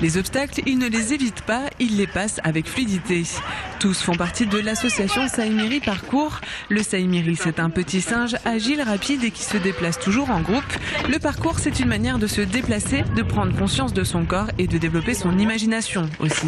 Les obstacles, il ne les évite pas, il les passe avec fluidité. Tous font partie de l'association Saïmiri Parcours. Le Saïmiri, c'est un petit singe agile, rapide et qui se déplace toujours en groupe. Le parcours, c'est une manière de se déplacer, de prendre conscience de son corps et de développer son imagination aussi.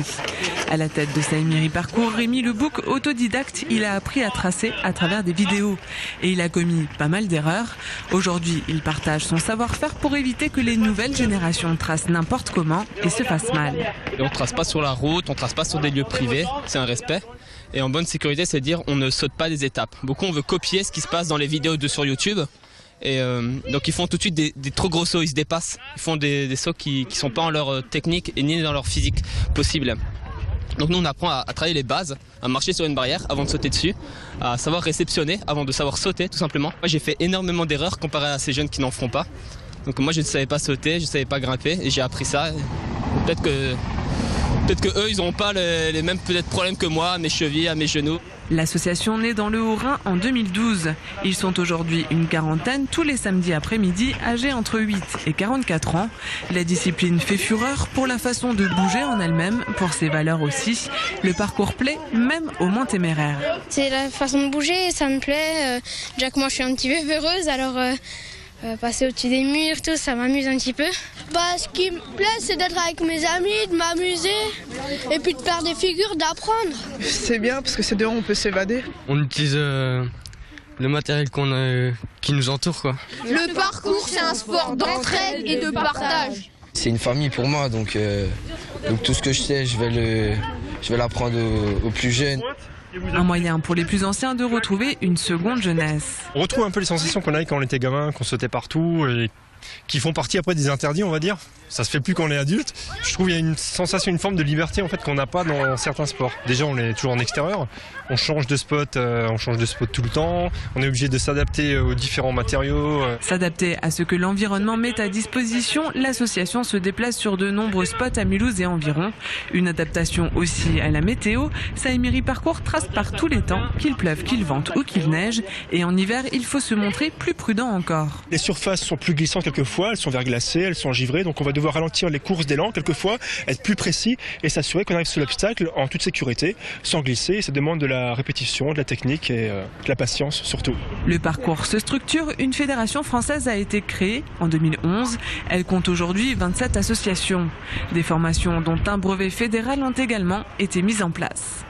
À la tête de Saïmiri Parcours, Rémi Lebouc, autodidacte, il a appris à tracer à travers des vidéos. Et il a commis pas mal d'erreurs. Aujourd'hui, il partage son savoir-faire pour éviter que les nouvelles générations tracent n'importe comment et se fassent mal. Et on ne trace pas sur la route, on ne trace pas sur des lieux privés, c'est un respect. Et en bonne sécurité, c'est dire on ne saute pas des étapes. Beaucoup on veut copier ce qui se passe dans les vidéos sur YouTube. Et donc ils font tout de suite des trop gros sauts, ils se dépassent. Ils font des sauts qui ne sont pas en leur technique et ni dans leur physique possible. Donc nous on apprend à travailler les bases, à marcher sur une barrière avant de sauter dessus, à savoir réceptionner avant de savoir sauter tout simplement. Moi j'ai fait énormément d'erreurs comparé à ces jeunes qui n'en font pas. Donc moi je ne savais pas sauter, je ne savais pas grimper et j'ai appris ça. Peut-être que eux ils n'auront pas les mêmes problèmes que moi, à mes chevilles, à mes genoux. L'association naît dans le Haut-Rhin en 2012. Ils sont aujourd'hui une quarantaine tous les samedis après-midi, âgés entre 8 et 44 ans. La discipline fait fureur pour la façon de bouger en elle-même, pour ses valeurs aussi. Le parcours plaît même aux moins téméraires. C'est la façon de bouger, ça me plaît. Déjà que moi je suis un petit peu peureuse, alors passer au-dessus des murs, tout, ça m'amuse un petit peu. Ce qui me plaît, c'est d'être avec mes amis, de m'amuser et puis de faire des figures, d'apprendre. C'est bien parce que c'est dehors, on peut s'évader. On utilise le matériel qui nous entoure, quoi. Le parcours, c'est un sport d'entraide et de partage. C'est une famille pour moi, donc tout ce que je sais, je vais l'apprendre aux plus jeunes. Un moyen pour les plus anciens de retrouver une seconde jeunesse. On retrouve un peu les sensations qu'on avait quand on était gamin, qu'on sautait partout et qui font partie après des interdits, on va dire. Ça se fait plus quand on est adulte. Je trouve qu'il y a une sensation, une forme de liberté en fait qu'on n'a pas dans certains sports. Déjà, on est toujours en extérieur, on change de spot tout le temps. On est obligé de s'adapter aux différents matériaux. S'adapter à ce que l'environnement met à disposition, l'association se déplace sur de nombreux spots à Mulhouse et environ. Une adaptation aussi à la météo. Saïmiri Parcours trace par tous les temps, qu'il pleuve, qu'il vente ou qu'il neige. Et en hiver, il faut se montrer plus prudent encore. Les surfaces sont plus glissantes quelquefois, elles sont verglacées, elles sont givrées, donc on va devoir ralentir les courses d'élan quelquefois, être plus précis et s'assurer qu'on arrive sur l'obstacle en toute sécurité, sans glisser. Ça demande de la répétition, de la technique et de la patience surtout. Le parcours se structure. Une fédération française a été créée en 2011. Elle compte aujourd'hui 27 associations. Des formations dont un brevet fédéral ont également été mises en place.